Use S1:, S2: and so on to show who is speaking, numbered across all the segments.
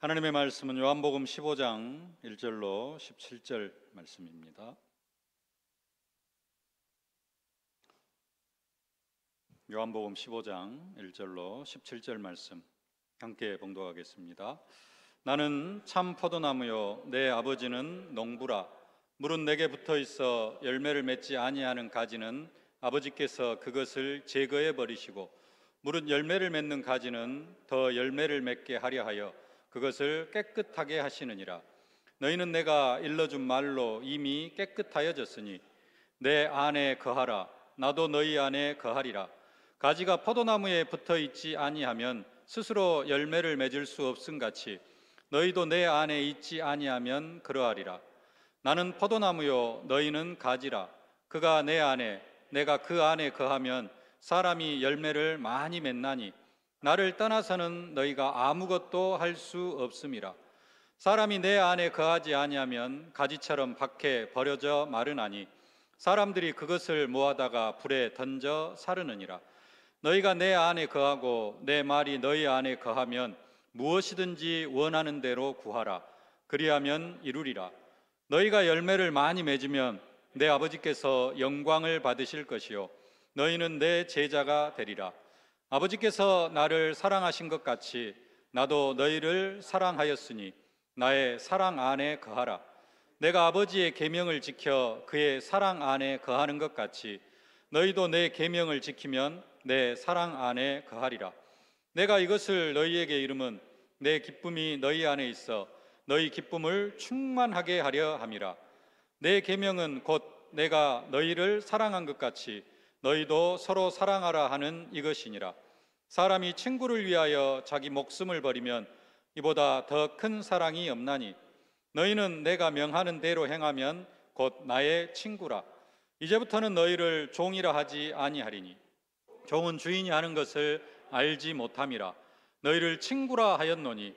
S1: 하나님의 말씀은 요한복음 15장 1절로 17절 말씀입니다. 요한복음 15장 1절로 17절 말씀 함께 봉독하겠습니다. 나는 참 포도나무요 내 아버지는 농부라. 물은 내게 붙어 있어 열매를 맺지 아니하는 가지는 아버지께서 그것을 제거해 버리시고, 물은 열매를 맺는 가지는 더 열매를 맺게 하려 하여 그것을 깨끗하게 하시느니라. 너희는 내가 일러준 말로 이미 깨끗하여졌으니 내 안에 거하라. 나도 너희 안에 거하리라. 가지가 포도나무에 붙어 있지 아니하면 스스로 열매를 맺을 수 없음 같이 너희도 내 안에 있지 아니하면 그러하리라. 나는 포도나무요 너희는 가지라. 그가 내 안에 내가 그 안에 거하면 사람이 열매를 많이 맺나니 나를 떠나서는 너희가 아무것도 할 수 없음이라. 사람이 내 안에 거하지 아니하면 가지처럼 밖에 버려져 마르나니 사람들이 그것을 모아다가 불에 던져 사르느니라. 너희가 내 안에 거하고 내 말이 너희 안에 거하면 무엇이든지 원하는 대로 구하라. 그리하면 이루리라. 너희가 열매를 많이 맺으면 내 아버지께서 영광을 받으실 것이요 너희는 내 제자가 되리라. 아버지께서 나를 사랑하신 것 같이 나도 너희를 사랑하였으니 나의 사랑 안에 거하라. 내가 아버지의 계명을 지켜 그의 사랑 안에 거하는 것 같이 너희도 내 계명을 지키면 내 사랑 안에 거하리라. 내가 이것을 너희에게 이름은 내 기쁨이 너희 안에 있어 너희 기쁨을 충만하게 하려 함이라. 내 계명은 곧 내가 너희를 사랑한 것 같이 너희도 서로 사랑하라 하는 이것이니라. 사람이 친구를 위하여 자기 목숨을 버리면 이보다 더 큰 사랑이 없나니 너희는 내가 명하는 대로 행하면 곧 나의 친구라. 이제부터는 너희를 종이라 하지 아니하리니 종은 주인이 하는 것을 알지 못함이라. 너희를 친구라 하였노니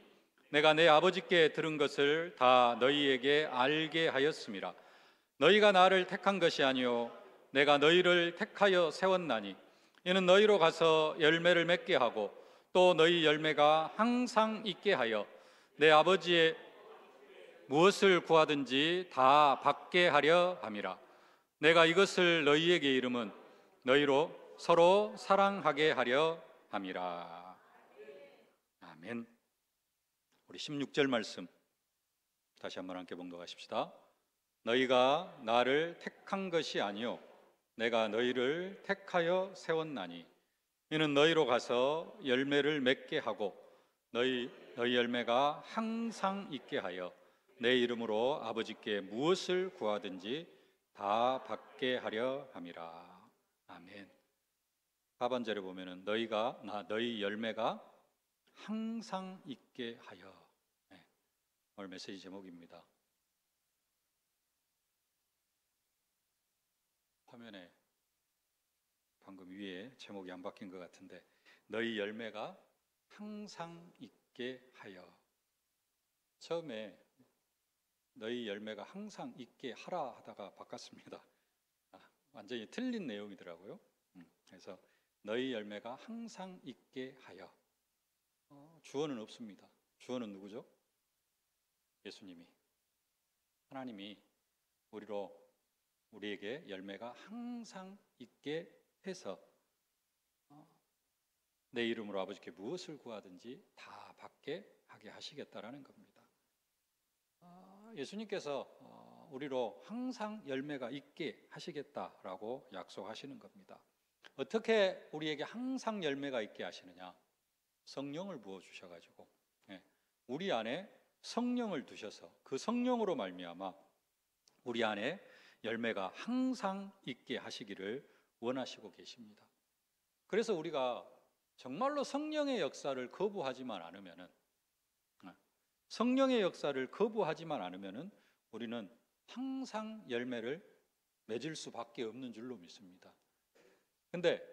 S1: 내가 내 아버지께 들은 것을 다 너희에게 알게 하였음이라. 너희가 나를 택한 것이 아니요 내가 너희를 택하여 세웠나니 이는 너희로 가서 열매를 맺게 하고 또 너희 열매가 항상 있게 하여 내 아버지의 무엇을 구하든지 다 받게 하려 함이라. 내가 이것을 너희에게 이름은 너희로 서로 사랑하게 하려 함이라. 아멘. 우리 16절 말씀 다시 한번 함께 봉독하십시다. 너희가 나를 택한 것이 아니요 내가 너희를 택하여 세웠나니 이는 너희로 가서 열매를 맺게 하고 너희 열매가 항상 있게 하여 내 이름으로 아버지께 무엇을 구하든지 다 받게 하려 함이라. 아멘. 하반절에 보면은 너희 열매가 항상 있게 하여. 네, 오늘 메시지 제목입니다. 화면에 방금 위에 제목이 안 바뀐 것 같은데 너희 열매가 항상 있게 하여. 처음에 너희 열매가 항상 있게 하라 하다가 바꿨습니다. 완전히 틀린 내용이더라고요. 그래서 너희 열매가 항상 있게 하여. 주어는 없습니다. 주어는 누구죠? 예수님이. 하나님이 우리에게 열매가 항상 있게 해서 내 이름으로 아버지께 무엇을 구하든지 다 받게 하게 하시겠다라는 겁니다. 예수님께서 우리로 항상 열매가 있게 하시겠다라고 약속하시는 겁니다. 어떻게 우리에게 항상 열매가 있게 하시느냐? 성령을 부어주셔가지고 우리 안에 성령을 두셔서 그 성령으로 말미암아 우리 안에 열매가 항상 있게 하시기를 원하시고 계십니다. 그래서 우리가 정말로 성령의 역사를 거부하지만 않으면은 우리는 항상 열매를 맺을 수밖에 없는 줄로 믿습니다. 근데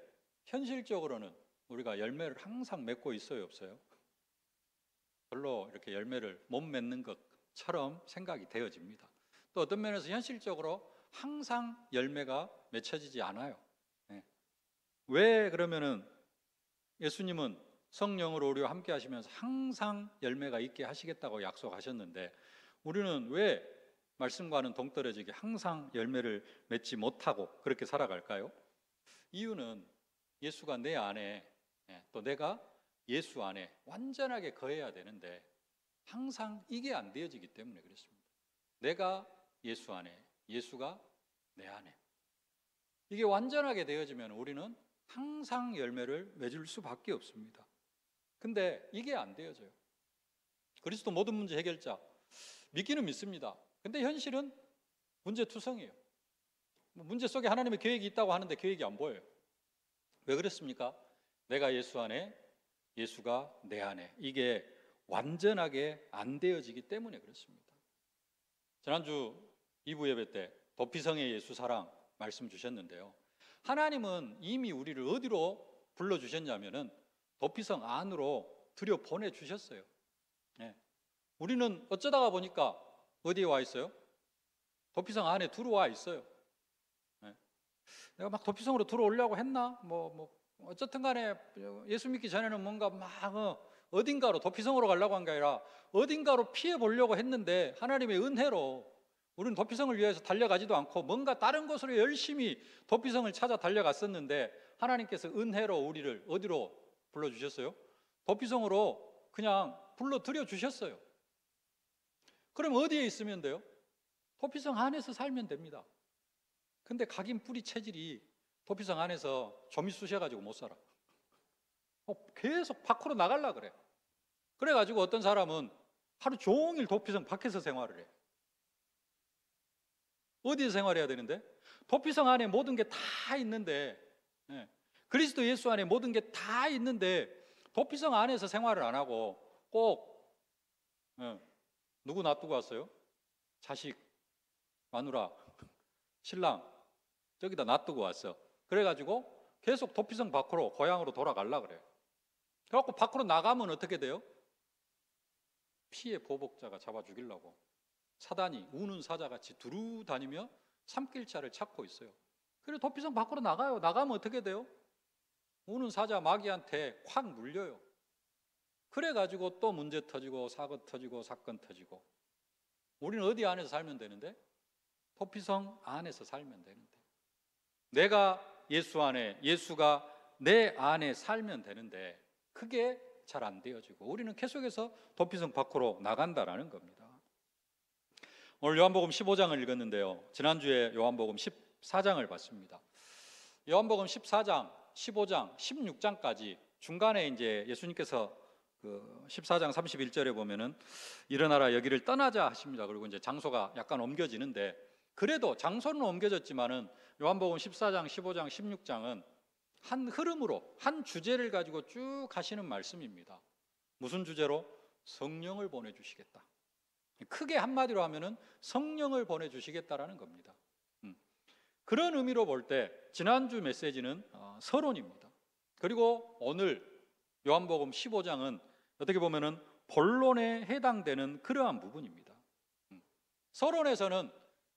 S1: 현실적으로는 우리가 열매를 항상 맺고 있어요, 없어요? 별로 이렇게 열매를 못 맺는 것처럼 생각이 되어집니다. 또 어떤 면에서 현실적으로 항상 열매가 맺혀지지 않아요. 왜 그러면은 예수님은 성령으로 우리와 함께 하시면서 항상 열매가 있게 하시겠다고 약속하셨는데 우리는 왜 말씀과는 동떨어지게 항상 열매를 맺지 못하고 그렇게 살아갈까요? 이유는 예수가 내 안에 또 내가 예수 안에 완전하게 거해야 되는데 항상 이게 안 되어지기 때문에 그렇습니다. 내가 예수 안에, 예수가 내 안에. 이게 완전하게 되어지면 우리는 항상 열매를 맺을 수밖에 없습니다. 근데 이게 안 되어져요. 그리스도 모든 문제 해결자 믿기는 믿습니다. 근데 현실은 문제투성이에요. 문제 속에 하나님의 계획이 있다고 하는데 계획이 안 보여요. 왜 그렇습니까? 내가 예수 안에, 예수가 내 안에. 이게 완전하게 안 되어지기 때문에 그렇습니다. 지난주 2부 예배 때 도피성의 예수 사랑 말씀 주셨는데요. 하나님은 이미 우리를 어디로 불러주셨냐면은 도피성 안으로 들여보내주셨어요. 우리는 어쩌다가 보니까 어디에 와 있어요? 도피성 안에 들어와 있어요. 내가 막 도피성으로 들어오려고 했나? 어쨌든 간에 예수 믿기 전에는 뭔가 막 어딘가로 도피성으로 가려고 한 게 아니라 어딘가로 피해 보려고 했는데 하나님의 은혜로 우리는 도피성을 위해서 달려가지도 않고 뭔가 다른 곳으로 열심히 도피성을 찾아 달려갔었는데 하나님께서 은혜로 우리를 어디로 불러주셨어요? 도피성으로 그냥 불러들여 주셨어요. 그럼 어디에 있으면 돼요? 도피성 안에서 살면 됩니다. 근데 각인 뿌리 체질이 도피성 안에서 좀이 쑤셔가지고 못 살아. 계속 밖으로 나가려 그래. 그래가지고 어떤 사람은 하루 종일 도피성 밖에서 생활을 해. 어디에 생활해야 되는데? 도피성 안에 모든 게 다 있는데, 그리스도 예수 안에 모든 게 다 있는데 도피성 안에서 생활을 안 하고 꼭 누구 놔두고 왔어요? 자식, 마누라, 신랑 저기다 놔두고 왔어. 그래가지고 계속 도피성 밖으로 고향으로 돌아가려 그래. 그래갖고 밖으로 나가면 어떻게 돼요? 피해 보복자가 잡아 죽이려고 사단이 우는 사자같이 두루 다니며 삼킬자를 찾고 있어요. 그래서 도피성 밖으로 나가요. 나가면 어떻게 돼요? 우는 사자 마귀한테 확 물려요. 그래가지고 또 문제 터지고 사고 터지고 사건 터지고. 우리는 어디 안에서 살면 되는데? 도피성 안에서 살면 되는데, 내가 예수 안에, 예수가 내 안에 살면 되는데 그게 잘 안 되어지고 우리는 계속해서 도피성 밖으로 나간다라는 겁니다. 오늘 요한복음 15장을 읽었는데요. 지난주에 요한복음 14장을 봤습니다. 요한복음 14장, 15장, 16장까지 중간에 이제 예수님께서 그 14장 31절에 보면은 일어나라 여기를 떠나자 하십니다. 그리고 이제 장소가 약간 옮겨지는데 그래도 장소는 옮겨졌지만은 요한복음 14장, 15장, 16장은 한 흐름으로 한 주제를 가지고 쭉 하시는 말씀입니다. 무슨 주제로? 성령을 보내주시겠다. 크게 한마디로 하면은 성령을 보내주시겠다라는 겁니다. 그런 의미로 볼 때 지난주 메시지는 서론입니다. 그리고 오늘 요한복음 15장은 어떻게 보면은 본론에 해당되는 그러한 부분입니다. 서론에서는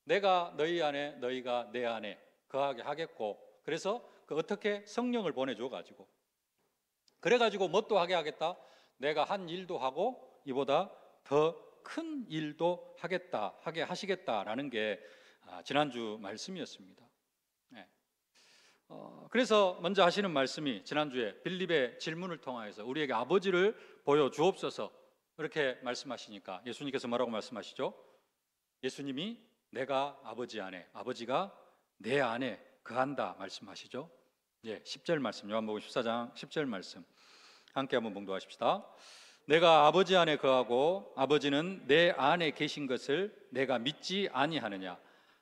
S1: 내가 너희 안에 너희가 내 안에 거하게 하겠고, 그래서 어떻게 성령을 보내줘 가지고 그래가지고 뭣도 하게 하겠다? 내가 한 일도 하고 이보다 더 큰 일도 하게 하시겠다라는 게 지난주 말씀이었습니다. 그래서 먼저 하시는 말씀이 지난주에 빌립의 질문을 통하여서 우리에게 아버지를 보여주옵소서 이렇게 말씀하시니까 예수님께서 뭐라고 말씀하시죠? 예수님이 내가 아버지 안에, 아버지가 내 안에 거한다 말씀하시죠. 10절 말씀, 요한복음 14장 10절 말씀 함께 한번 봉독하십시다. 내가 아버지 안에 거하고 아버지는 내 안에 계신 것을 내가 믿지 아니하느냐?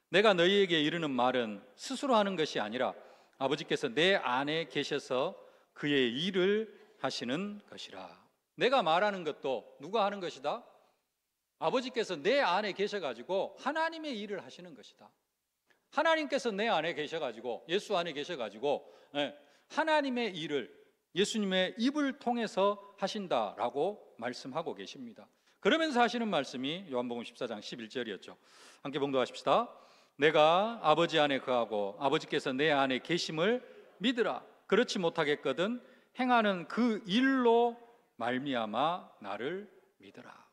S1: 내가 너희에게 이르는 말은 스스로 하는 것이 아니라 아버지께서 내 안에 계셔서 그의 일을 하시는 것이라. 내가 말하는 것도 누가 하는 것이다? 아버지께서 내 안에 계셔가지고 하나님의 일을 하시는 것이다. 하나님께서 내 안에 계셔가지고 예수 안에 계셔가지고 하나님의 일을 예수님의 입을 통해서 하신다라고 말씀하고 계십니다. 그러면서 하시는 말씀이 요한복음 14장 11절이었죠. 함께 봉독하십시다. 내가 아버지 안에 거하고 아버지께서 내 안에 계심을 믿으라. 그렇지 못하겠거든 행하는 그 일로 말미암아 나를 믿으라.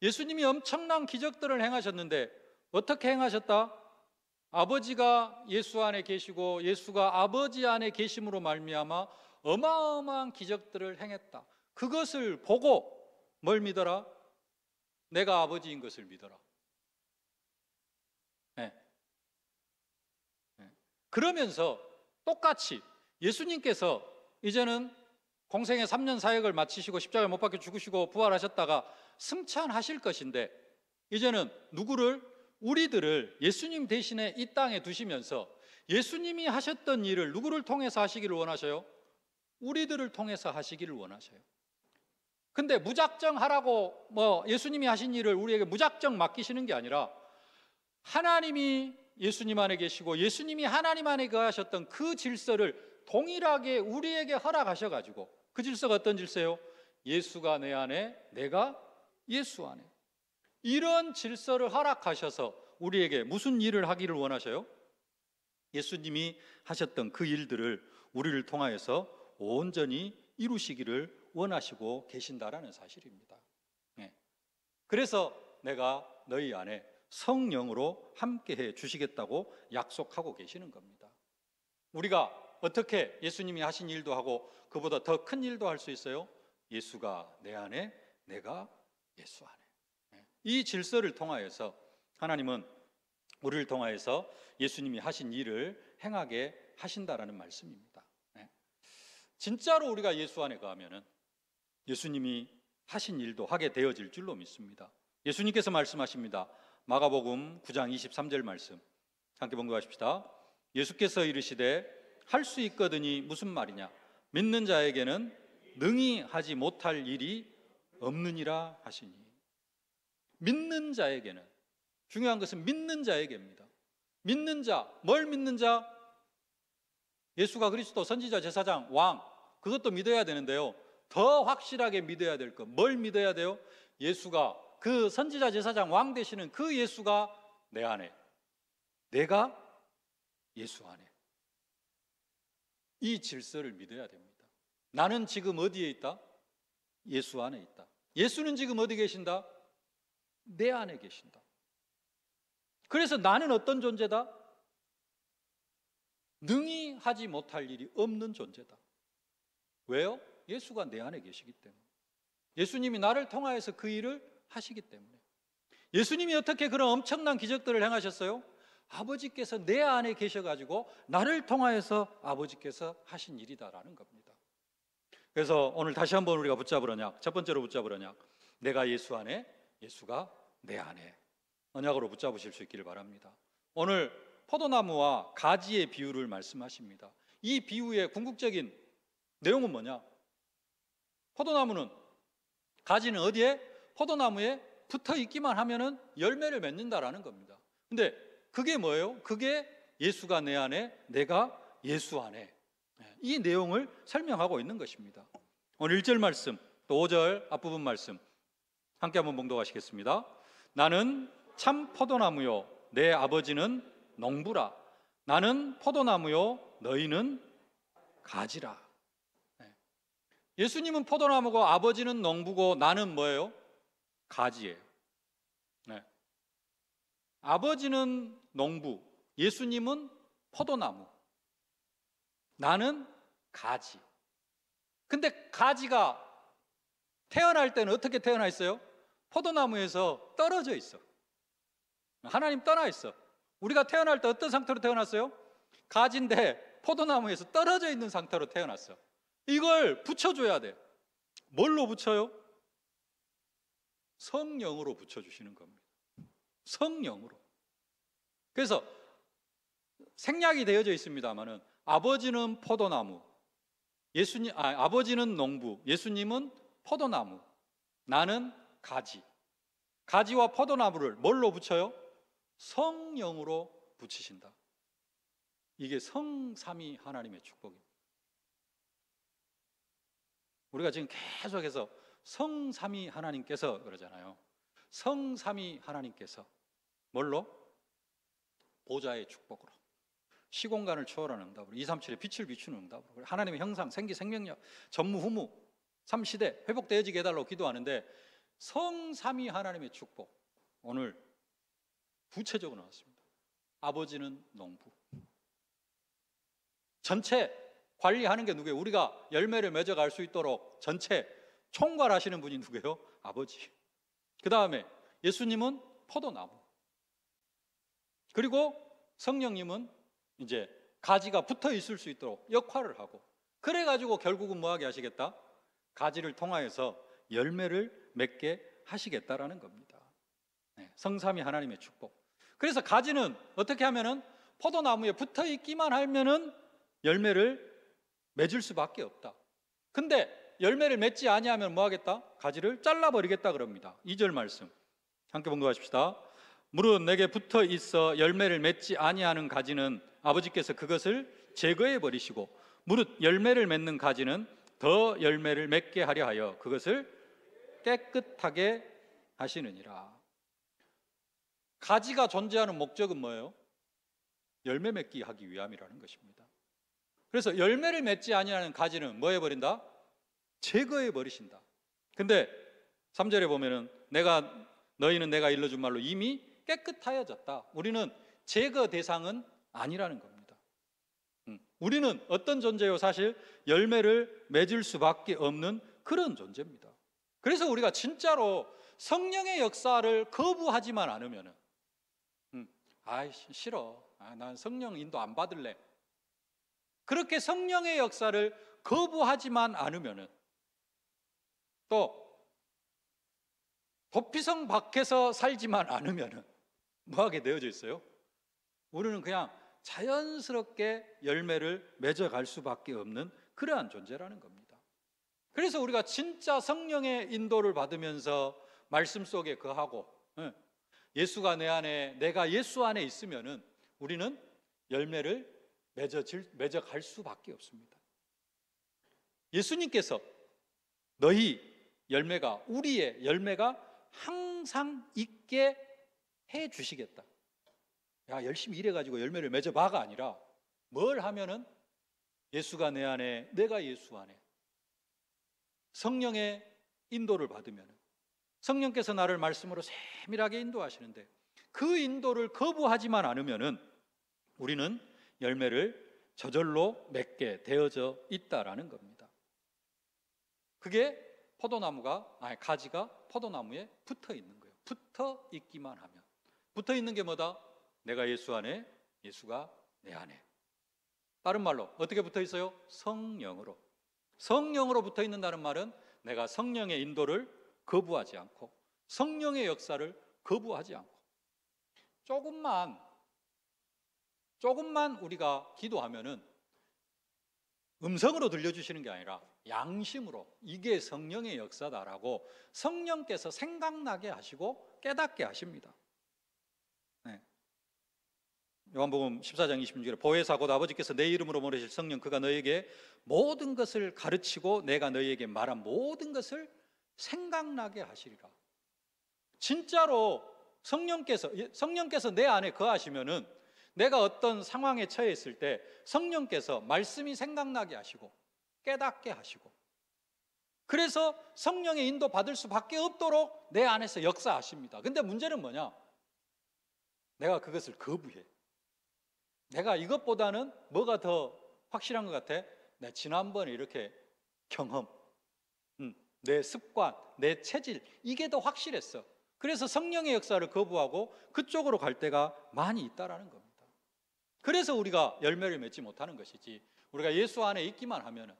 S1: 예수님이 엄청난 기적들을 행하셨는데 어떻게 행하셨다? 아버지가 예수 안에 계시고 예수가 아버지 안에 계심으로 말미암아 어마어마한 기적들을 행했다. 그것을 보고 뭘 믿어라? 내가 아버지인 것을 믿어라. 네. 네. 그러면서 똑같이 예수님께서 이제는 공생의 3년 사역을 마치시고 십자가에 못 박혀 죽으시고 부활하셨다가 승천하실 것인데 이제는 누구를? 우리들을 예수님 대신에 이 땅에 두시면서 예수님이 하셨던 일을 누구를 통해서 하시기를 원하셔요? 우리들을 통해서 하시기를 원하셔요. 근데 무작정 하라고 예수님이 하신 일을 우리에게 무작정 맡기시는 게 아니라 하나님이 예수님 안에 계시고 예수님이 하나님 안에 거하셨던 그 질서를 동일하게 우리에게 허락하셔가지고 그 질서가 어떤 질서예요? 예수가 내 안에, 내가 예수 안에. 이런 질서를 허락하셔서 우리에게 무슨 일을 하기를 원하셔요? 예수님이 하셨던 그 일들을 우리를 통하여서 온전히 이루시기를 원하시고 계신다라는 사실입니다. 그래서 내가 너희 안에 성령으로 함께해 주시겠다고 약속하고 계시는 겁니다. 우리가 어떻게 예수님이 하신 일도 하고 그보다 더 큰 일도 할 수 있어요? 예수가 내 안에, 내가 예수 안에. 이 질서를 통하여서 하나님은 우리를 통하여서 예수님이 하신 일을 행하게 하신다라는 말씀입니다. 진짜로 우리가 예수 안에 거하면은 예수님이 하신 일도 하게 되어질 줄로 믿습니다. 예수님께서 말씀하십니다. 마가복음 9장 23절 말씀 함께 봉독하십시다. 예수께서 이르시되 할 수 있거든이 무슨 말이냐? 믿는 자에게는 능히 하지 못할 일이 없느니라 하시니. 믿는 자에게는, 중요한 것은 믿는 자에게입니다. 믿는 자, 뭘 믿는 자? 예수가 그리스도, 선지자, 제사장, 왕, 그것도 믿어야 되는데요, 더 확실하게 믿어야 될 것, 뭘 믿어야 돼요? 예수가, 그 선지자, 제사장, 왕 되시는 그 예수가 내 안에, 내가 예수 안에. 이 질서를 믿어야 됩니다. 나는 지금 어디에 있다? 예수 안에 있다. 예수는 지금 어디 계신다? 내 안에 계신다. 그래서 나는 어떤 존재다? 능히 하지 못할 일이 없는 존재다. 왜요? 예수가 내 안에 계시기 때문에. 예수님이 나를 통하여서 그 일을 하시기 때문에. 예수님이 어떻게 그런 엄청난 기적들을 행하셨어요? 아버지께서 내 안에 계셔가지고 나를 통하여서 아버지께서 하신 일이다라는 겁니다. 그래서 오늘 다시 한번 우리가 붙잡으려냐, 첫 번째로 붙잡으려냐, 내가 예수 안에, 예수가 내 안에, 언약으로 붙잡으실 수 있기를 바랍니다. 오늘 포도나무와 가지의 비유를 말씀하십니다. 이 비유의 궁극적인 내용은 뭐냐? 포도나무는, 가지는 어디에? 포도나무에 붙어 있기만 하면은 열매를 맺는다라는 겁니다. 근데 그게 뭐예요? 그게 예수가 내 안에, 내가 예수 안에. 이 내용을 설명하고 있는 것입니다. 오늘 1절 말씀, 또 5절 앞부분 말씀 함께 한번 봉독하시겠습니다. 나는 참 포도나무요, 내 아버지는 농부라. 나는 포도나무요, 너희는 가지라. 예수님은 포도나무고 아버지는 농부고 나는 뭐예요? 가지예요. 아버지는 농부, 예수님은 포도나무, 나는 가지. 근데 가지가 태어날 때는 어떻게 태어나 있어요? 포도나무에서 떨어져 있어. 하나님 떠나 있어. 우리가 태어날 때 어떤 상태로 태어났어요? 가지인데 포도나무에서 떨어져 있는 상태로 태어났어. 이걸 붙여줘야 돼. 뭘로 붙여요? 성령으로 붙여주시는 겁니다. 성령으로. 그래서 생략이 되어져 있습니다만은 아버지는 포도나무, 아버지는 농부, 예수님은 포도나무, 나는 가지. 가지와 포도나무를 뭘로 붙여요? 성령으로 붙이신다. 이게 성삼위 하나님의 축복입니다. 우리가 지금 계속해서 성삼위 하나님께서 그러잖아요. 성삼위 하나님께서 뭘로? 보좌의 축복으로. 시공간을 초월하는 응답으로 237의 빛을 비추는 응답으로 하나님의 형상, 생기, 생명력, 전무후무, 삼시대 회복되어지게 해달라고 기도하는데 성삼위 하나님의 축복 오늘 구체적으로 나왔습니다. 아버지는 농부. 전체 관리하는 게 누구예요? 우리가 열매를 맺어갈 수 있도록 전체 총괄하시는 분이 누구예요? 아버지. 그 다음에 예수님은 포도나무. 그리고 성령님은 이제 가지가 붙어 있을 수 있도록 역할을 하고, 그래가지고 결국은 뭐 하게 하시겠다? 가지를 통하여서 열매를 맺게 하시겠다라는 겁니다. 네, 성삼위 하나님의 축복. 그래서 가지는 어떻게 하면은 포도나무에 붙어 있기만 하면은 열매를 맺을 수밖에 없다. 근데 열매를 맺지 아니하면 뭐 하겠다? 가지를 잘라버리겠다 그럽니다. 2절 말씀 함께 봉독하십시다. 무릇 내게 붙어 있어 열매를 맺지 아니하는 가지는 아버지께서 그것을 제거해 버리시고 무릇 열매를 맺는 가지는 더 열매를 맺게 하려 하여 그것을 깨끗하게 하시느니라. 가지가 존재하는 목적은 뭐예요? 열매 맺기 하기 위함이라는 것입니다. 그래서 열매를 맺지 아니하는 가지는 뭐 해버린다? 제거해 버리신다. 근데 3절에 보면은 너희는 내가 일러준 말로 이미 깨끗하여졌다. 우리는 제거 대상은 아니라는 겁니다. 우리는 어떤 존재요? 사실 열매를 맺을 수밖에 없는 그런 존재입니다. 그래서 우리가 진짜로 성령의 역사를 거부하지만 않으면은 싫어. 난 성령 인도 안 받을래. 그렇게 성령의 역사를 거부하지만 않으면은 또 도피성 밖에서 살지만 않으면은 뭐 하게 되어져 있어요? 우리는 그냥 자연스럽게 열매를 맺어갈 수밖에 없는 그러한 존재라는 겁니다. 그래서 우리가 진짜 성령의 인도를 받으면서 말씀 속에 거하고 예수가 내 안에, 내가 예수 안에 있으면은 우리는 열매를 맺어갈 수밖에 없습니다. 예수님께서 너희 열매가, 우리의 열매가 항상 있게 해 주시겠다. 야, 열심히 일해가지고 열매를 맺어봐가 아니라 뭘 하면은 예수가 내 안에, 내가 예수 안에 성령의 인도를 받으면 성령께서 나를 말씀으로 세밀하게 인도하시는데 그 인도를 거부하지만 않으면은 우리는 열매를 저절로 맺게 되어져 있다라는 겁니다. 그게 가지가 포도나무에 붙어 있는 거예요. 붙어 있기만 하면. 붙어 있는 게 뭐다? 내가 예수 안에, 예수가 내 안에. 다른 말로 어떻게 붙어 있어요? 성령으로. 성령으로 붙어 있는다는 말은 내가 성령의 인도를 거부하지 않고 성령의 역사를 거부하지 않고 조금만 우리가 기도하면은 음성으로 들려주시는 게 아니라 양심으로 이게 성령의 역사다라고 성령께서 생각나게 하시고 깨닫게 하십니다. 네. 요한복음 14장 26절에 보혜사 곧 아버지께서 내 이름으로 보내실 성령 그가 너에게 모든 것을 가르치고 내가 너희에게 말한 모든 것을 생각나게 하시리라. 진짜로 성령께서 내 안에 거하시면은 내가 어떤 상황에 처했을 때 성령께서 말씀이 생각나게 하시고 깨닫게 하시고 그래서 성령의 인도 받을 수밖에 없도록 내 안에서 역사하십니다. 근데 문제는 뭐냐? 내가 그것을 거부해. 내가 이것보다는 뭐가 더 확실한 것 같아? 내 지난번에 이렇게 경험, 내 습관, 내 체질 이게 더 확실했어. 그래서 성령의 역사를 거부하고 그쪽으로 갈 때가 많이 있다라는 겁니다. 그래서 우리가 열매를 맺지 못하는 것이지 우리가 예수 안에 있기만 하면은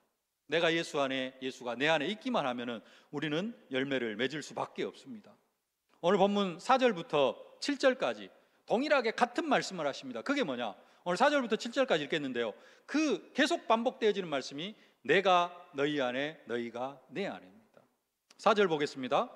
S1: 내가 예수 안에, 예수가 내 안에 있기만 하면은 우리는 열매를 맺을 수밖에 없습니다. 오늘 본문 4절부터 7절까지 동일하게 같은 말씀을 하십니다. 그게 뭐냐? 오늘 4절부터 7절까지 읽겠는데요. 그 계속 반복되어지는 말씀이 내가 너희 안에, 너희가 내 안에입니다. 4절 보겠습니다.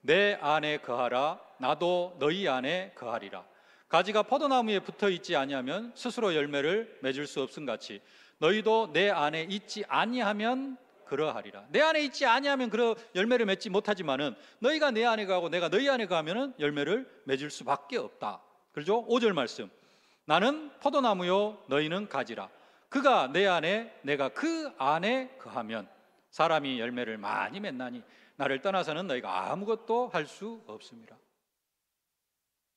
S1: 내 안에 거하라 나도 너희 안에 거하리라. 가지가 포도나무에 붙어 있지 아니하면 스스로 열매를 맺을 수 없음같이 너희도 내 안에 있지 아니하면 그러하리라. 내 안에 있지 아니하면 열매를 맺지 못하지만은 너희가 내 안에 가고 내가 너희 안에 가면은 열매를 맺을 수밖에 없다. 그렇죠? 5절 말씀. 나는 포도나무요 너희는 가지라. 그가 내 안에 내가 그 안에 거하면 사람이 열매를 많이 맺나니 나를 떠나서는 너희가 아무것도 할 수 없음이라.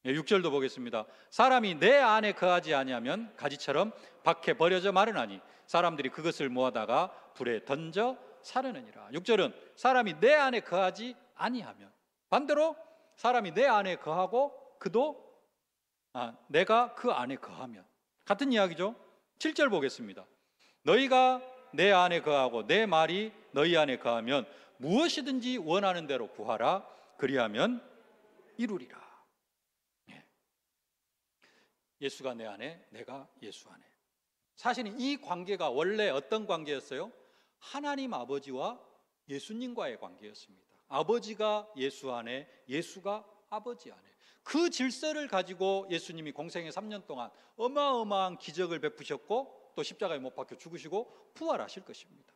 S1: 6절도 보겠습니다. 사람이 내 안에 거하지 아니하면 가지처럼 밖에 버려져 마르나니 사람들이 그것을 모아다가 불에 던져 사르느니라. 6절은 사람이 내 안에 거하지 아니하면, 반대로 사람이 내 안에 거하고 내가 그 안에 거하면, 같은 이야기죠. 7절 보겠습니다. 너희가 내 안에 거하고 내 말이 너희 안에 거하면 무엇이든지 원하는 대로 구하라. 그리하면 이루리라. 예수가 내 안에, 내가 예수 안에. 사실은 이 관계가 원래 어떤 관계였어요? 하나님 아버지와 예수님과의 관계였습니다. 아버지가 예수 안에, 예수가 아버지 안에. 그 질서를 가지고 예수님이 공생의 3년 동안 어마어마한 기적을 베푸셨고 또 십자가에 못 박혀 죽으시고 부활하실 것입니다.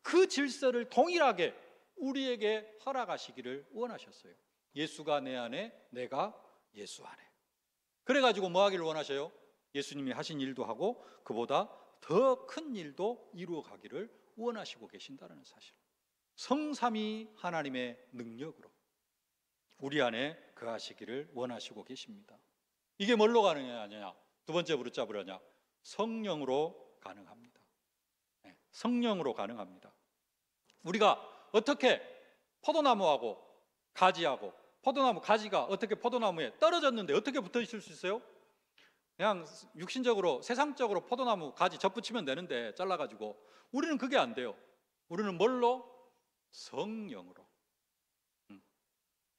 S1: 그 질서를 동일하게 우리에게 허락하시기를 원하셨어요. 예수가 내 안에, 내가 예수 안에. 그래가지고 뭐 하기를 원하셔요? 예수님이 하신 일도 하고 그보다 더 큰 일도 이루어 가기를 원하시고 계신다는 사실. 성삼위 하나님의 능력으로 우리 안에 거하시기를 원하시고 계십니다. 이게 뭘로 가능하냐? 두 번째 붙잡으려냐? 성령으로 가능합니다. 성령으로 가능합니다. 우리가 어떻게 포도나무하고 가지하고, 포도나무 가지가 어떻게 포도나무에 떨어졌는데 어떻게 붙어 있을 수 있어요? 그냥 육신적으로, 세상적으로 포도나무 가지 접붙이면 되는데 잘라가지고. 우리는 그게 안 돼요. 우리는 뭘로? 성령으로.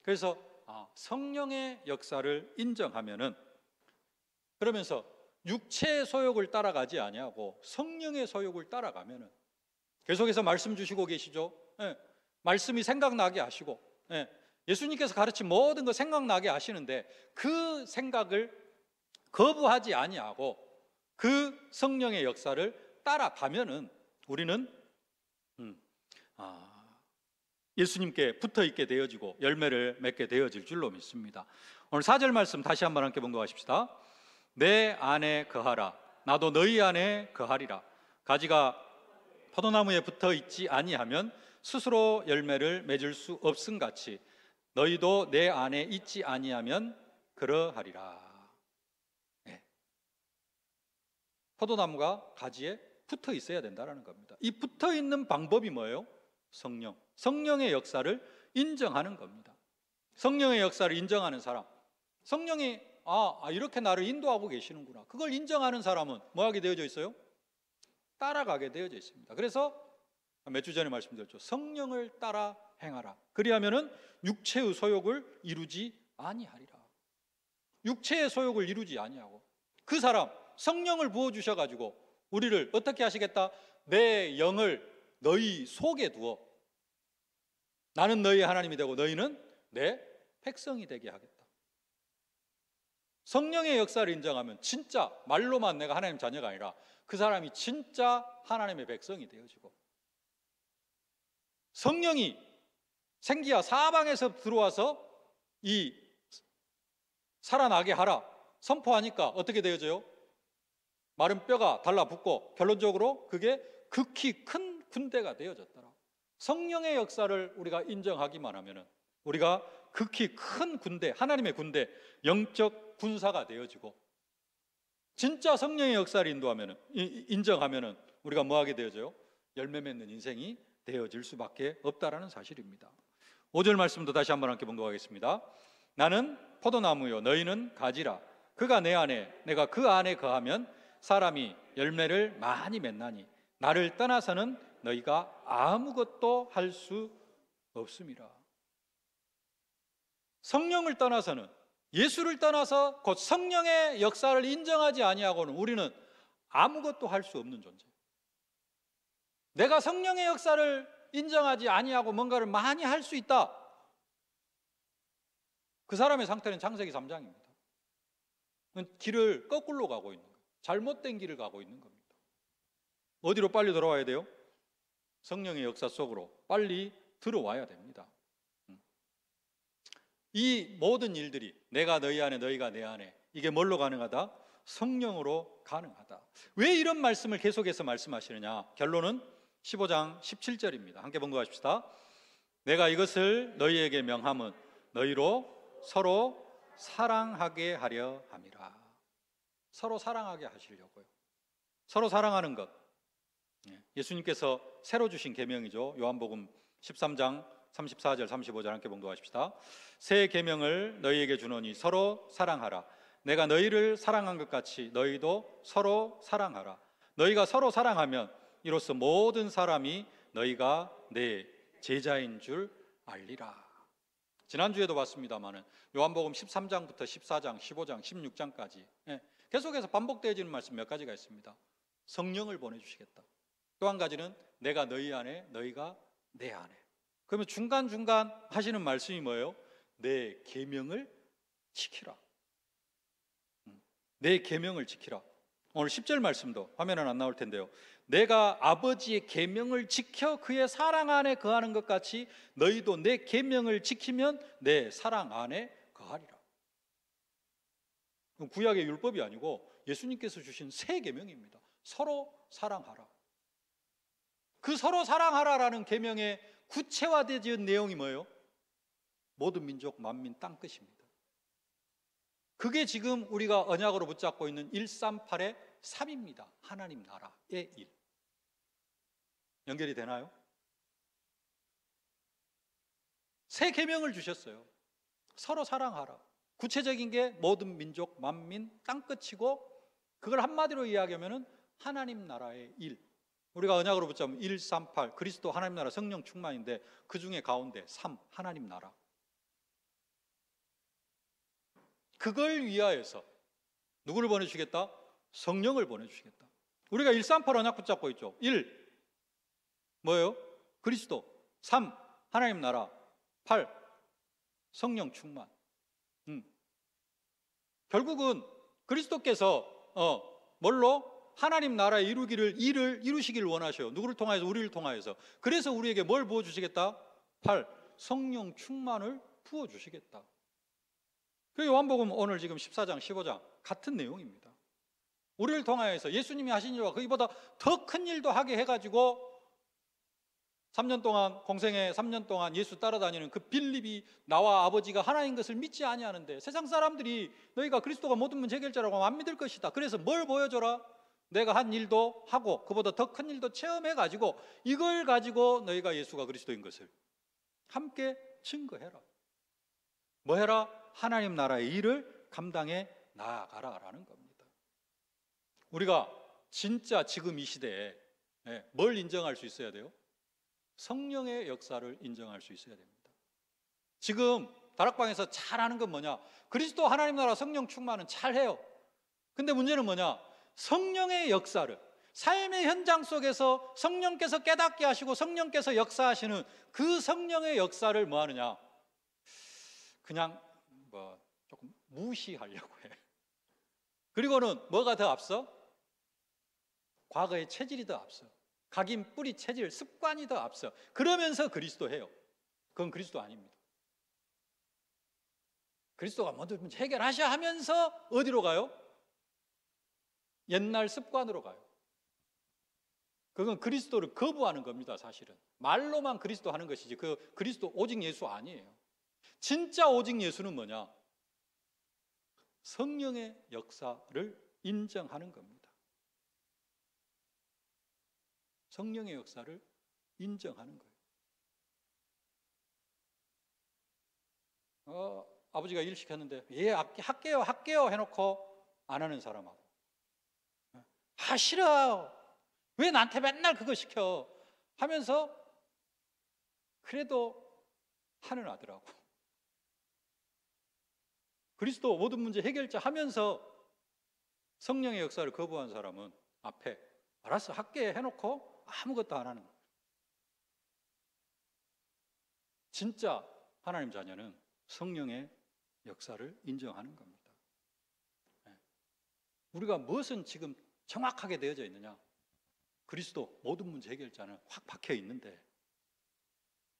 S1: 그래서 성령의 역사를 인정하면은, 그러면서 육체의 소욕을 따라가지 아니하고 성령의 소욕을 따라가면은, 계속해서 말씀 주시고 계시죠. 말씀이 생각나게 하시고, 예수님께서 가르친 모든 거 생각나게 하시는데 그 생각을 거부하지 아니하고 그 성령의 역사를 따라가면은 우리는 예수님께 붙어 있게 되어지고 열매를 맺게 되어질 줄로 믿습니다. 오늘 4절 말씀 다시 한번 함께 봉독하십시다. 내 안에 거하라. 나도 너희 안에 거하리라. 가지가 포도나무에 붙어 있지 아니하면 스스로 열매를 맺을 수 없음 같이 너희도 내 안에 있지 아니하면 그러하리라. 포도나무가 가지에 붙어 있어야 된다는 겁니다. 이 붙어 있는 방법이 뭐예요? 성령. 성령의 역사를 인정하는 겁니다. 성령의 역사를 인정하는 사람, 성령이 이렇게 나를 인도하고 계시는구나, 그걸 인정하는 사람은 뭐 하게 되어져 있어요? 따라가게 되어져 있습니다. 그래서 몇 주 전에 말씀드렸죠. 성령을 따라 행하라. 그리하면은 육체의 소욕을 이루지 아니하리라. 육체의 소욕을 이루지 아니하고, 그 사람 성령을 부어 주셔가지고 우리를 어떻게 하시겠다? 내 영을 너희 속에 두어 나는 너희의 하나님이 되고 너희는 내 백성이 되게 하겠다. 성령의 역사를 인정하면 진짜 말로만 내가 하나님 자녀가 아니라 그 사람이 진짜 하나님의 백성이 되어지고, 성령이 생기야 사방에서 들어와서 이 살아나게 하라 선포하니까 어떻게 되어져요? 마른 뼈가 달라붙고 결론적으로 그게 극히 큰 군대가 되어졌더라. 성령의 역사를 우리가 인정하기만 하면은 우리가 극히 큰 군대, 하나님의 군대, 영적 군사가 되어지고, 진짜 성령의 역사를 인정하면은 우리가 뭐 하게 되어져요? 열매 맺는 인생이 되어질 수밖에 없다라는 사실입니다. 5절 말씀도 다시 한번 함께 봉독하겠습니다. 나는 포도나무요 너희는 가지라. 그가 내 안에 내가 그 안에 거하면 사람이 열매를 많이 맺나니 나를 떠나서는 너희가 아무것도 할 수 없음이라. 성령을 떠나서는, 예수를 떠나서 곧 성령의 역사를 인정하지 아니하고는 우리는 아무것도 할 수 없는 존재. 내가 성령의 역사를 인정하지 아니하고 뭔가를 많이 할 수 있다, 그 사람의 상태는 창세기 3장입니다. 길을 거꾸로 가고 있는 거예요. 잘못된 길을 가고 있는 겁니다. 어디로 빨리 돌아와야 돼요? 성령의 역사 속으로 빨리 들어와야 됩니다. 이 모든 일들이, 내가 너희 안에 너희가 내 안에, 이게 뭘로 가능하다? 성령으로 가능하다. 왜 이런 말씀을 계속해서 말씀하시느냐? 결론은 15장 17절입니다. 함께 번거하십시다. 내가 이것을 너희에게 명함은 너희로 서로 사랑하게 하려 함이라. 서로 사랑하게 하시려고요. 서로 사랑하는 것, 예수님께서 새로 주신 계명이죠. 요한복음 13장 34절 35절 함께 봉독하십시다. 새 계명을 너희에게 주노니 서로 사랑하라. 내가 너희를 사랑한 것 같이 너희도 서로 사랑하라. 너희가 서로 사랑하면 이로써 모든 사람이 너희가 내 제자인 줄 알리라. 지난주에도 봤습니다마는 요한복음 13장부터 14장, 15장, 16장까지 계속해서 반복되어지는 말씀 몇 가지가 있습니다. 성령을 보내주시겠다. 또 한 가지는 내가 너희 안에, 너희가 내 안에. 그러면 중간중간 하시는 말씀이 뭐예요? 내 계명을 지키라. 내 계명을 지키라. 오늘 10절 말씀도 화면은 안 나올 텐데요. 내가 아버지의 계명을 지켜 그의 사랑 안에 거하는 것 같이 너희도 내 계명을 지키면 내 사랑 안에 거하리라. 구약의 율법이 아니고 예수님께서 주신 새 계명입니다. 서로 사랑하라. 그 서로 사랑하라라는 계명의 구체화되어진 내용이 뭐예요? 모든 민족 만민 땅끝입니다. 그게 지금 우리가 언약으로 붙잡고 있는 138의 3입니다. 하나님 나라의 일. 연결이 되나요? 새 계명을 주셨어요. 서로 사랑하라. 구체적인 게 모든 민족 만민 땅끝이고, 그걸 한마디로 이야기하면 하나님 나라의 일. 우리가 언약으로 붙잡으면 138 그리스도 하나님 나라 성령 충만인데 그 중에 가운데 3 하나님 나라. 그걸 위하여서 누구를 보내주시겠다? 성령을 보내주시겠다. 우리가 138 언약 붙잡고 있죠. 1 뭐예요? 그리스도. 3 하나님 나라. 8 성령 충만. 결국은 그리스도께서 뭘로? 하나님 나라의 이루기를, 일을 이루시기를 원하셔요. 누구를 통하여서? 우리를 통하여서. 그래서 우리에게 뭘 부어주시겠다? 8 성령 충만을 부어주시겠다. 그 요한복음 오늘 지금 14장 15장 같은 내용입니다. 우리를 통하여서 예수님이 하신 일과 거기보다 더 큰 일도 하게 해가지고 3년 동안, 공생애 3년 동안 예수 따라다니는 그 빌립이 나와 아버지가 하나인 것을 믿지 아니하는데 세상 사람들이 너희가 그리스도가 모든 문제 해결자라고 하면 안 믿을 것이다. 그래서 뭘 보여줘라? 내가 한 일도 하고 그보다 더 큰 일도 체험해가지고 이걸 가지고 너희가 예수가 그리스도인 것을 함께 증거해라. 뭐 해라? 하나님 나라의 일을 감당해 나아가라라는 겁니다. 우리가 진짜 지금 이 시대에 뭘 인정할 수 있어야 돼요? 성령의 역사를 인정할 수 있어야 됩니다. 지금 다락방에서 잘하는 건 뭐냐? 그리스도 하나님 나라 성령 충만은 잘해요. 근데 문제는 뭐냐? 성령의 역사를, 삶의 현장 속에서 성령께서 깨닫게 하시고 성령께서 역사하시는 그 성령의 역사를 뭐 하느냐? 그냥 조금 무시하려고 해. 그리고는 뭐가 더 앞서? 과거의 체질이 더 앞서. 각인, 뿌리, 체질, 습관이 더 앞서. 그러면서 그리스도 해요. 그건 그리스도 아닙니다. 그리스도가 먼저 해결하셔 하면서 어디로 가요? 옛날 습관으로 가요. 그건 그리스도를 거부하는 겁니다. 사실은 말로만 그리스도 하는 것이지 그 그리스도 오직 예수 아니에요. 진짜 오직 예수는 뭐냐? 성령의 역사를 인정하는 겁니다. 성령의 역사를 인정하는 거예요. 아버지가 일 시켰는데 예 할게요 해놓고 안 하는 사람하고 싫어 왜 나한테 맨날 그거 시켜 하면서 그래도 하는 아들하고 그리스도 모든 문제 해결자 하면서 성령의 역사를 거부한 사람은 앞에 알았어 할게 해놓고 아무것도 안 하는 거예요. 진짜 하나님 자녀는 성령의 역사를 인정하는 겁니다. 우리가 무엇은 지금 정확하게 되어져 있느냐? 그리스도 모든 문제 해결자는 확 박혀 있는데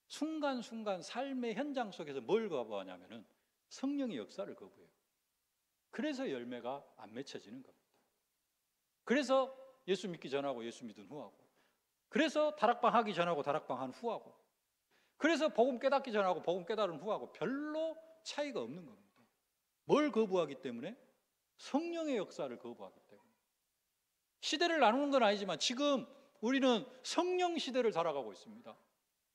S1: 순간순간 삶의 현장 속에서 뭘 거부하냐면은 성령의 역사를 거부해요. 그래서 열매가 안 맺혀지는 겁니다. 그래서 예수 믿기 전하고 예수 믿은 후하고, 그래서 다락방 하기 전하고 다락방 한 후하고, 그래서 복음 깨닫기 전하고 복음 깨달은 후하고 별로 차이가 없는 겁니다. 뭘 거부하기 때문에? 성령의 역사를 거부하기 때문에. 시대를 나누는 건 아니지만 지금 우리는 성령 시대를 살아가고 있습니다.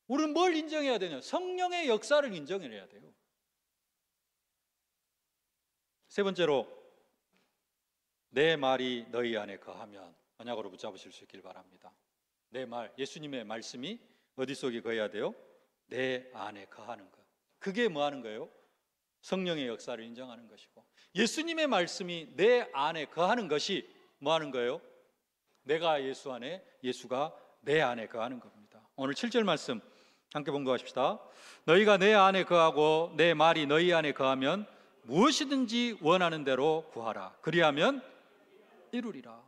S1: 우리는 뭘 인정해야 되냐? 성령의 역사를 인정해야 돼요. 세 번째로, 내 말이 너희 안에 거하면 언약으로 붙잡으실 수 있길 바랍니다. 내 말, 예수님의 말씀이 어디 속에 거해야 돼요? 내 안에 거하는 것. 그게 뭐 하는 거예요? 성령의 역사를 인정하는 것이고, 예수님의 말씀이 내 안에 거하는 것이 뭐 하는 거예요? 내가 예수 안에, 예수가 내 안에 거하는 겁니다. 오늘 7절 말씀 함께 봉독하십시다. 너희가 내 안에 거하고 내 말이 너희 안에 거하면 무엇이든지 원하는 대로 구하라. 그리하면 이루리라.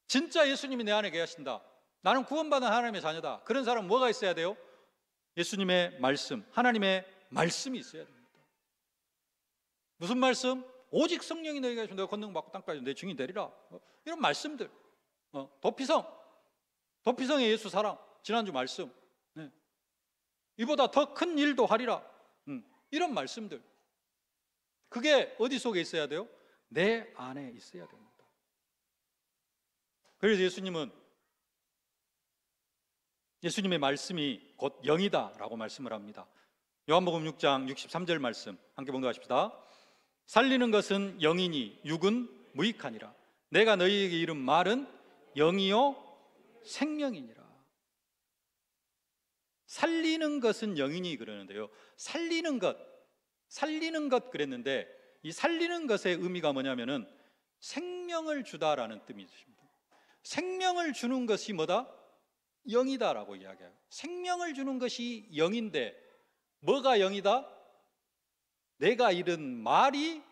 S1: 진짜 예수님이 내 안에 계신다, 나는 구원받은 하나님의 자녀다, 그런 사람은 뭐가 있어야 돼요? 예수님의 말씀, 하나님의 말씀이 있어야 됩니다. 무슨 말씀? 오직 성령이 너희가 계시면 내가 권능받고 땅까지 내 증인 되리라. 이런 말씀들. 도피성의 예수 사랑, 지난주 말씀. 네. 이보다 더 큰 일도 하리라. 이런 말씀들. 그게 어디 속에 있어야 돼요? 내 안에 있어야 됩니다. 그래서 예수님의 말씀이 곧 영이다 라고 말씀을 합니다. 요한복음 6장 63절 말씀 함께 봉독하십시다. 살리는 것은 영이니 육은 무익하니라. 내가 너희에게 이른 말은 영이요 생명이니라. 살리는 것은 영이니 그러는데요, 살리는 것 그랬는데, 이 살리는 것의 의미가 뭐냐면은 생명을 주다라는 뜻이 있습니다. 생명을 주는 것이 뭐다? 영이다라고 이야기해요. 생명을 주는 것이 영인데 뭐가 영이다? 내가 이른 말이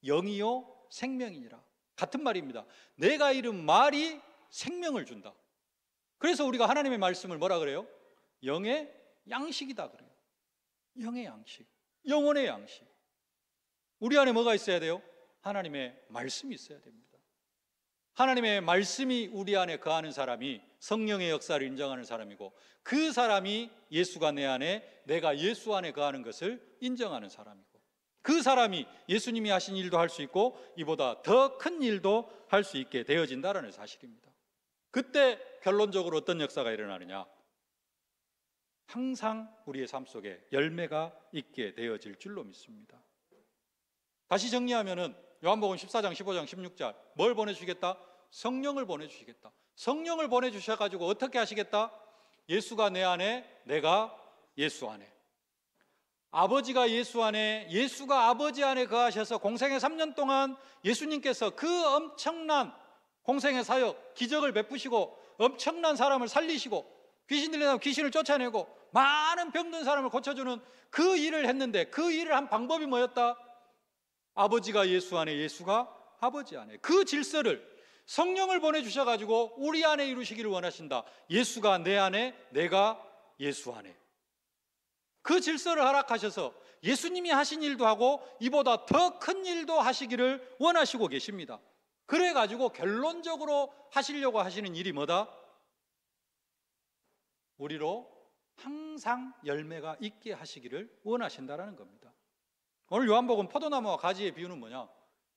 S1: 영이요 생명이니라. 같은 말입니다. 내가 이른 말이 생명을 준다. 그래서 우리가 하나님의 말씀을 뭐라 그래요? 영의 양식이다 그래요. 영의 양식, 영혼의 양식. 우리 안에 뭐가 있어야 돼요? 하나님의 말씀이 있어야 됩니다. 하나님의 말씀이 우리 안에 거하는 사람이 성령의 역사를 인정하는 사람이고, 그 사람이 예수가 내 안에, 내가 예수 안에 거하는 것을 인정하는 사람이고, 그 사람이 예수님이 하신 일도 할 수 있고 이보다 더 큰 일도 할 수 있게 되어진다는 사실입니다. 그때 결론적으로 어떤 역사가 일어나느냐? 항상 우리의 삶 속에 열매가 있게 되어질 줄로 믿습니다. 다시 정리하면은 요한복음 14장, 15장, 16절 뭘 보내주시겠다? 성령을 보내주시겠다. 성령을 보내주셔가지고 어떻게 하시겠다? 예수가 내 안에, 내가 예수 안에, 아버지가 예수 안에, 예수가 아버지 안에 거하셔서 공생의 3년 동안 예수님께서 그 엄청난 공생의 사역, 기적을 베푸시고 엄청난 사람을 살리시고 귀신 들린 사람 귀신을 쫓아내고 많은 병든 사람을 고쳐주는 그 일을 했는데, 그 일을 한 방법이 뭐였다? 아버지가 예수 안에, 예수가 아버지 안에. 그 질서를 성령을 보내주셔가지고 우리 안에 이루시기를 원하신다. 예수가 내 안에, 내가 예수 안에. 그 질서를 허락하셔서 예수님이 하신 일도 하고 이보다 더 큰 일도 하시기를 원하시고 계십니다. 그래가지고 결론적으로 하시려고 하시는 일이 뭐다? 우리로 항상 열매가 있게 하시기를 원하신다라는 겁니다. 오늘 요한복음 포도나무와 가지의 비유는 뭐냐?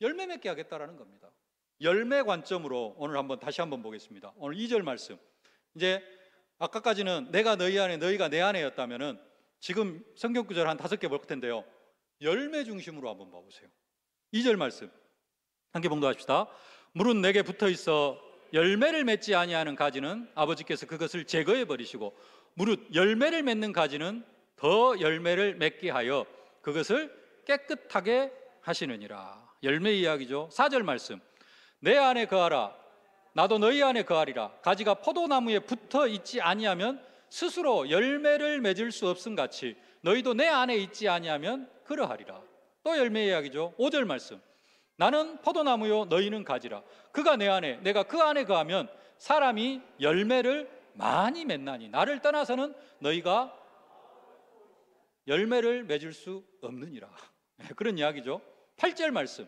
S1: 열매 맺게 하겠다라는 겁니다. 열매 관점으로 오늘 다시 한번 보겠습니다. 오늘 2절 말씀. 이제 아까까지는 내가 너희 안에, 너희가 내 안에였다면은 지금 성경 구절 한 5개 볼 텐데요, 열매 중심으로 한번 봐보세요. 2절 말씀 함께 봉독합시다. 물은 내게 붙어 있어 열매를 맺지 아니하는 가지는 아버지께서 그것을 제거해 버리시고, 무릇 열매를 맺는 가지는 더 열매를 맺게 하여 그것을 깨끗하게 하시느니라. 열매 이야기죠. 4절 말씀. 내 안에 거하라, 나도 너희 안에 거하리라. 가지가 포도나무에 붙어 있지 아니하면 스스로 열매를 맺을 수 없음 같이 너희도 내 안에 있지 아니하면 그러하리라. 또 열매 이야기죠. 5절 말씀. 나는 포도나무요 너희는 가지라. 그가 내 안에, 내가 그 안에 거하면 사람이 열매를 많이 맺나니 나를 떠나서는 너희가 열매를 맺을 수 없느니라. 그런 이야기죠. 8절 말씀.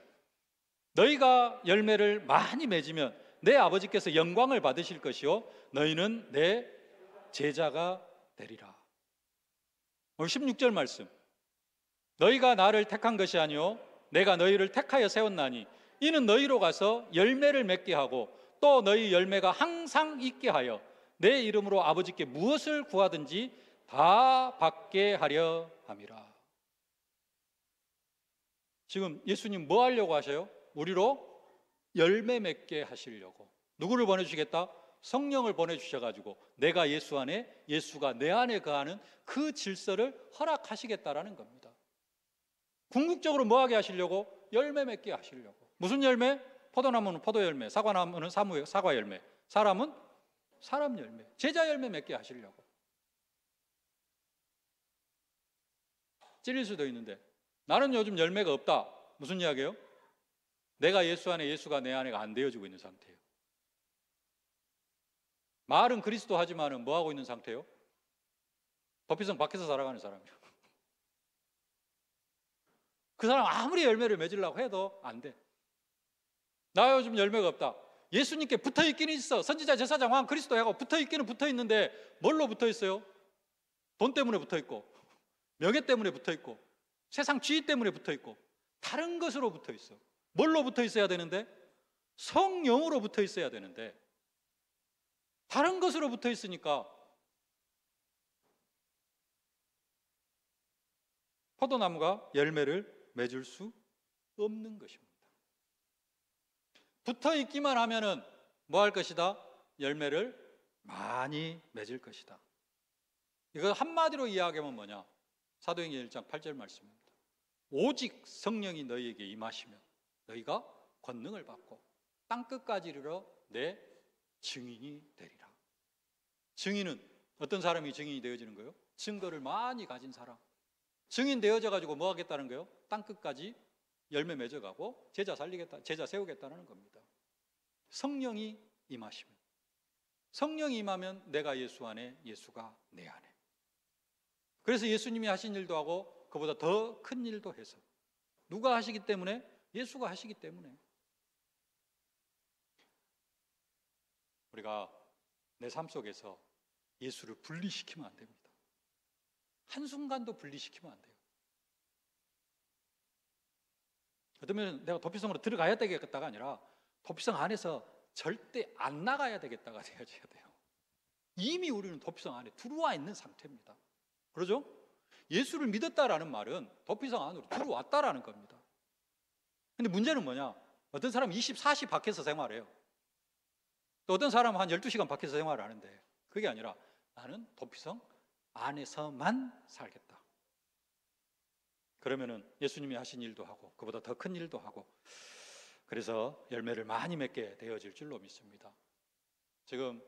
S1: 너희가 열매를 많이 맺으면 내 아버지께서 영광을 받으실 것이요 너희는 내 제자가 되리라. 오늘 16절 말씀, 너희가 나를 택한 것이 아니요 내가 너희를 택하여 세웠나니 이는 너희로 가서 열매를 맺게 하고 또 너희 열매가 항상 있게 하여 내 이름으로 아버지께 무엇을 구하든지 다 받게 하려 함이라. 지금 예수님 뭐 하려고 하셔요? 우리로 열매 맺게 하시려고. 누구를 보내주시겠다? 성령을 보내주셔가지고 내가 예수 안에, 예수가 내 안에 거하는 그 질서를 허락하시겠다라는 겁니다. 궁극적으로 뭐 하게 하시려고? 열매 맺게 하시려고. 무슨 열매? 포도나무는 포도 열매, 사과나무는 사과 열매, 사람은 사람 열매, 제자 열매 맺게 하시려고. 찔릴 수도 있는데 나는 요즘 열매가 없다. 무슨 이야기예요? 내가 예수 안에, 예수가 내 안에가 안 되어지고 있는 상태예요. 말은 그리스도 하지만은 뭐 하고 있는 상태예요? 도피성 밖에서 살아가는 사람이에요. 그 사람 아무리 열매를 맺으려고 해도 안 돼. 나 요즘 열매가 없다. 예수님께 붙어 있기는 있어. 선지자, 제사장, 왕, 그리스도하고 붙어 있기는 붙어 있는데 뭘로 붙어 있어요? 돈 때문에 붙어 있고, 명예 때문에 붙어 있고, 세상 지위 때문에 붙어 있고, 다른 것으로 붙어 있어. 뭘로 붙어 있어야 되는데? 성령으로 붙어 있어야 되는데 다른 것으로 붙어 있으니까 포도나무가 열매를 맺을 수 없는 것입니다. 붙어 있기만 하면은 뭐 할 것이다? 열매를 많이 맺을 것이다. 이거 한마디로 이야기하면 뭐냐? 사도행전 1장 8절 말씀입니다. 오직 성령이 너희에게 임하시면 너희가 권능을 받고 땅끝까지 이르러 내 증인이 되리라. 증인은 어떤 사람이 증인이 되어지는 거예요? 증거를 많이 가진 사람. 증인 되어져 가지고 뭐 하겠다는 거예요? 땅끝까지 열매 맺어가고 제자 살리겠다, 제자 세우겠다는 겁니다. 성령이 임하시면, 성령이 임하면 내가 예수 안에, 예수가 내 안에. 그래서 예수님이 하신 일도 하고 그보다 더 큰 일도 해서. 누가 하시기 때문에? 예수가 하시기 때문에. 우리가 내 삶 속에서 예수를 분리시키면 안 됩니다. 한순간도 분리시키면 안 돼요. 그러면 내가 도피성으로 들어가야 되겠다가 아니라 도피성 안에서 절대 안 나가야 되겠다가 되어야 돼요. 이미 우리는 도피성 안에 들어와 있는 상태입니다. 그러죠? 예수를 믿었다라는 말은 도피성 안으로 들어왔다라는 겁니다. 근데 문제는 뭐냐? 어떤 사람은 24시 밖에서 생활해요. 또 어떤 사람은 한 12시간 밖에서 생활을 하는데 그게 아니라 나는 도피성 안에서만 살겠다. 그러면은 예수님이 하신 일도 하고 그보다 더 큰 일도 하고 그래서 열매를 많이 맺게 되어질 줄로 믿습니다. 지금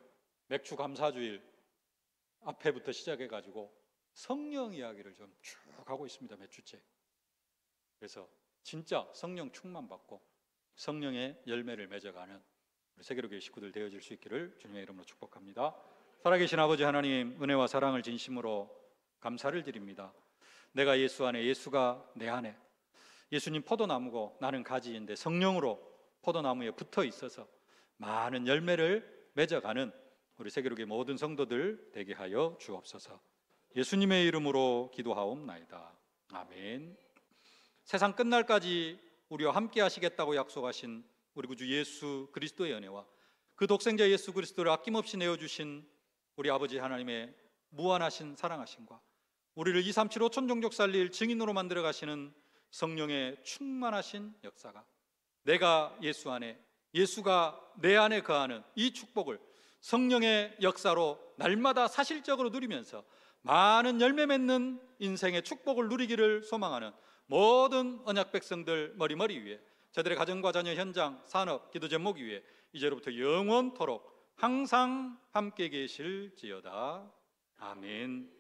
S1: 맥주 감사주일 앞에부터 시작해가지고 성령 이야기를 좀 쭉 하고 있습니다. 몇 주째. 그래서 진짜 성령 충만 받고 성령의 열매를 맺어가는 우리 세계로교회 식구들 되어질 수 있기를 주님의 이름으로 축복합니다. 살아계신 아버지 하나님, 은혜와 사랑을 진심으로 감사를 드립니다. 내가 예수 안에, 예수가 내 안에. 예수님 포도나무고 나는 가지인데 성령으로 포도나무에 붙어 있어서 많은 열매를 맺어가는 우리 세계로교회 모든 성도들 되게 하여 주옵소서. 예수님의 이름으로 기도하옵나이다. 아멘. 세상 끝날까지 우리와 함께 하시겠다고 약속하신 우리 구주 예수 그리스도의 은혜와 그 독생자 예수 그리스도를 아낌없이 내어주신 우리 아버지 하나님의 무한하신 사랑하심과 우리를 237 5천종족 살릴 증인으로 만들어 가시는 성령의 충만하신 역사가 내가 예수 안에, 예수가 내 안에 거하는 이 축복을 성령의 역사로 날마다 사실적으로 누리면서 많은 열매 맺는 인생의 축복을 누리기를 소망하는 모든 언약 백성들 머리머리 위에 저들의 가정과 자녀, 현장, 산업, 기도 제목 위에 이제로부터 영원토록 항상 함께 계실지어다. 아멘.